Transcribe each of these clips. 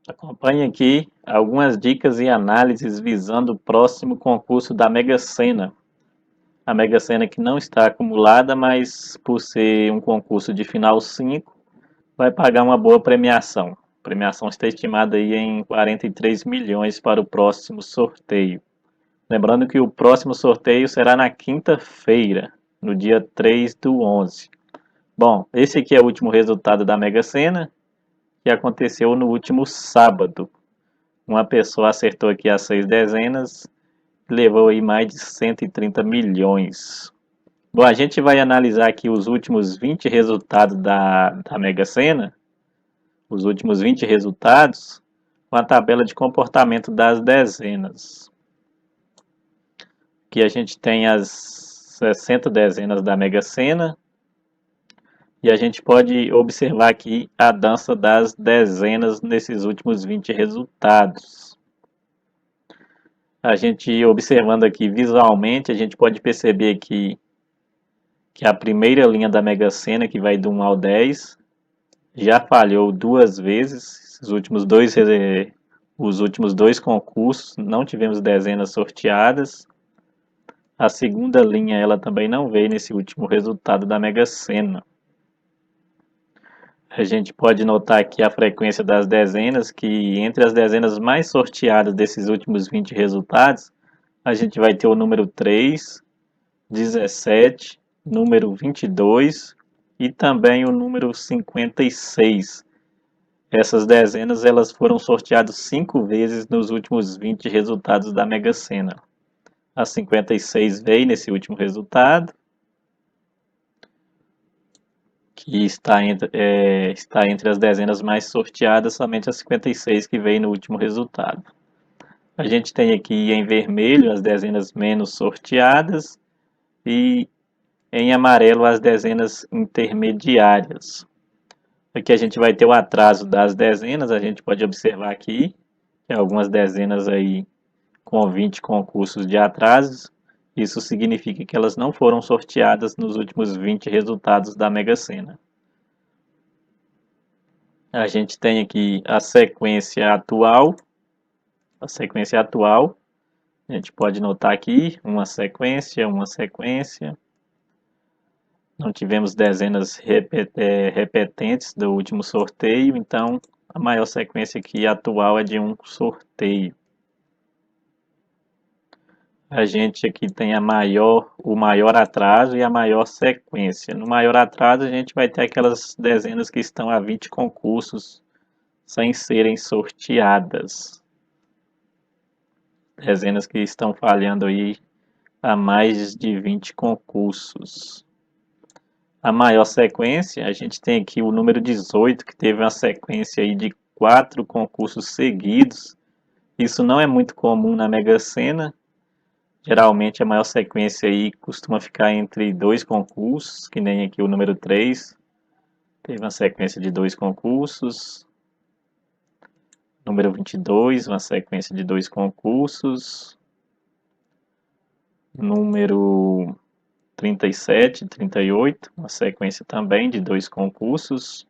Acompanhe aqui algumas dicas e análises visando o próximo concurso da Mega Sena. A Mega Sena que não está acumulada, mas por ser um concurso de final 5, vai pagar uma boa premiação. A premiação está estimada aí em 43 milhões para o próximo sorteio. Lembrando que o próximo sorteio será na quinta-feira, no dia 3 do 11. Bom, esse aqui é o último resultado da Mega Sena, que aconteceu no último sábado. Uma pessoa acertou aqui as 6 dezenas, levou aí mais de 130 milhões. Bom, a gente vai analisar aqui os últimos 20 resultados da Mega Sena, os últimos 20 resultados, com a tabela de comportamento das dezenas. Aqui a gente tem as 60 dezenas da Mega Sena, e a gente pode observar aqui a dança das dezenas nesses últimos 20 resultados. A gente observando aqui visualmente, a gente pode perceber aqui que a primeira linha da Mega Sena, que vai do 1 ao 10, já falhou 2 vezes. Os últimos dois concursos não tivemos dezenas sorteadas. A segunda linha ela também não veio nesse último resultado da Mega Sena. A gente pode notar aqui a frequência das dezenas, que entre as dezenas mais sorteadas desses últimos 20 resultados, a gente vai ter o número 3, 17, número 22 e também o número 56. Essas dezenas elas foram sorteadas 5 vezes nos últimos 20 resultados da Mega Sena. A 56 veio nesse último resultado, que está entre as dezenas mais sorteadas, somente a 56 que veio no último resultado. A gente tem aqui em vermelho as dezenas menos sorteadas e em amarelo as dezenas intermediárias. Aqui a gente vai ter o atraso das dezenas, a gente pode observar aqui que algumas dezenas aí com 20 concursos de atrasos. Isso significa que elas não foram sorteadas nos últimos 20 resultados da Mega Sena. A gente tem aqui a sequência atual. A sequência atual, a gente pode notar aqui uma sequência. Não tivemos dezenas repetentes do último sorteio, então a maior sequência aqui atual é de um sorteio. A gente aqui tem o maior atraso e a maior sequência. No maior atraso a gente vai ter aquelas dezenas que estão a 20 concursos sem serem sorteadas. Dezenas que estão falhando aí a mais de 20 concursos. A maior sequência, a gente tem aqui o número 18, que teve uma sequência aí de 4 concursos seguidos. Isso não é muito comum na Mega Sena. Geralmente a maior sequência aí costuma ficar entre 2 concursos, que nem aqui o número 3. Teve uma sequência de 2 concursos. Número 22, uma sequência de 2 concursos. Número 37, 38, uma sequência também de 2 concursos.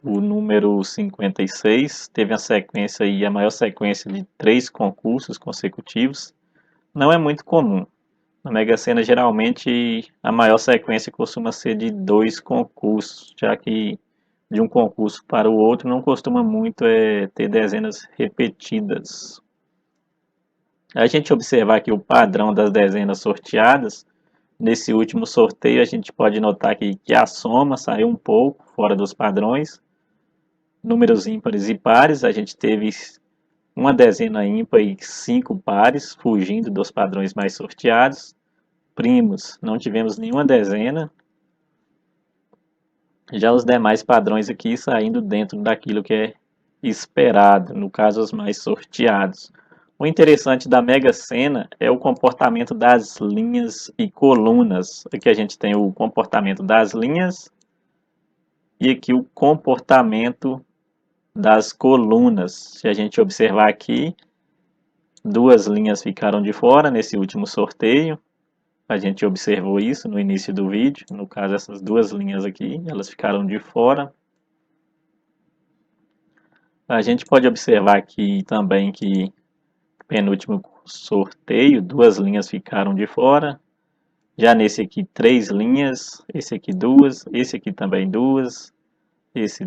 O número 56 teve a sequência aí, a maior sequência de 3 concursos consecutivos. Não é muito comum. Na Mega Sena, geralmente, a maior sequência costuma ser de 2 concursos, já que de um concurso para o outro não costuma muito ter dezenas repetidas. A gente observar aqui o padrão das dezenas sorteadas, nesse último sorteio a gente pode notar aqui que a soma saiu um pouco fora dos padrões. Números ímpares e pares, a gente teve uma dezena ímpar e 5 pares, fugindo dos padrões mais sorteados. Primos, não tivemos nenhuma dezena. Já os demais padrões aqui saindo dentro daquilo que é esperado, no caso os mais sorteados. O interessante da Mega Sena é o comportamento das linhas e colunas. Aqui a gente tem o comportamento das linhas e aqui o comportamento das colunas. Se a gente observar aqui, 2 linhas ficaram de fora nesse último sorteio. A gente observou isso no início do vídeo. No caso, essas 2 linhas aqui, elas ficaram de fora. A gente pode observar aqui também que penúltimo sorteio, duas linhas ficaram de fora. Já nesse aqui, três linhas, esse aqui duas, esse aqui também duas, esse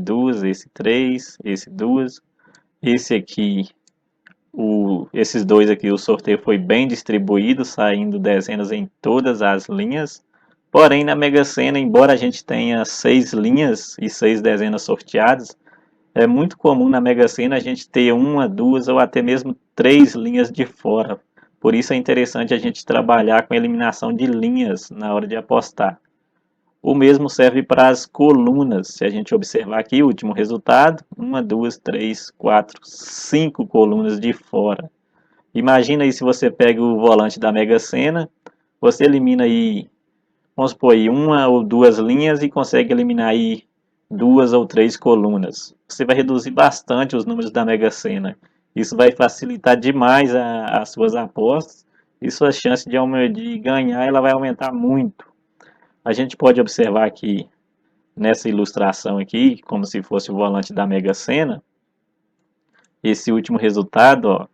três, esse duas. Esse aqui, esses dois aqui, o sorteio foi bem distribuído, saindo dezenas em todas as linhas. Porém, na Mega Sena, embora a gente tenha seis linhas e seis dezenas sorteadas, é muito comum na Mega Sena a gente ter uma, duas ou até mesmo três linhas de fora. Por isso é interessante a gente trabalhar com eliminação de linhas na hora de apostar. O mesmo serve para as colunas. Se a gente observar aqui o último resultado, uma, duas, três, quatro, cinco colunas de fora. Imagina aí se você pega o volante da Mega Sena, você elimina aí, vamos supor aí, uma ou duas linhas e consegue eliminar aí duas ou três colunas. Você vai reduzir bastante os números da Mega Sena. Isso vai facilitar demais as suas apostas e sua chance de ganhar ela vai aumentar muito. A gente pode observar aqui nessa ilustração aqui, como se fosse o volante da Mega Sena, esse último resultado, ó,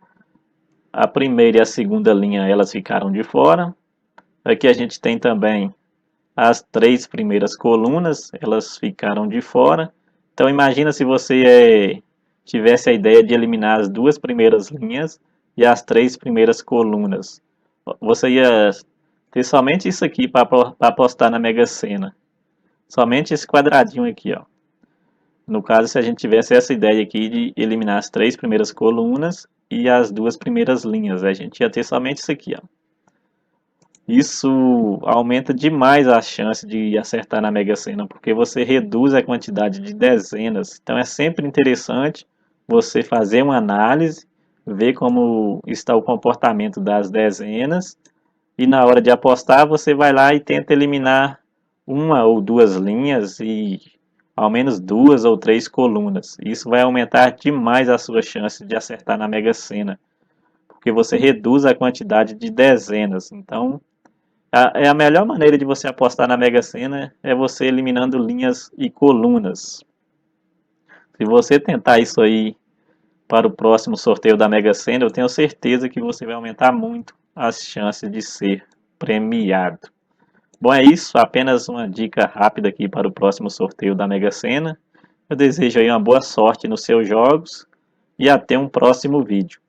a primeira e a segunda linha elas ficaram de fora. Aqui a gente tem também as três primeiras colunas, elas ficaram de fora. Então imagina se você tivesse a ideia de eliminar as duas primeiras linhas e as três primeiras colunas. Você ia ter somente isso aqui para apostar na Mega Sena. Somente esse quadradinho aqui, ó. No caso, se a gente tivesse essa ideia aqui de eliminar as três primeiras colunas e as duas primeiras linhas, a gente ia ter somente isso aqui, ó. Isso aumenta demais a chance de acertar na Mega Sena, porque você reduz a quantidade de dezenas. Então é sempre interessante você fazer uma análise, ver como está o comportamento das dezenas e na hora de apostar você vai lá e tenta eliminar uma ou duas linhas e ao menos duas ou três colunas. Isso vai aumentar demais a sua chance de acertar na Mega Sena, porque você reduz a quantidade de dezenas. Então, a melhor maneira de você apostar na Mega Sena é você eliminando linhas e colunas. Se você tentar isso aí para o próximo sorteio da Mega Sena, eu tenho certeza que você vai aumentar muito as chances de ser premiado. Bom, é isso. Apenas uma dica rápida aqui para o próximo sorteio da Mega Sena. Eu desejo aí uma boa sorte nos seus jogos e até um próximo vídeo.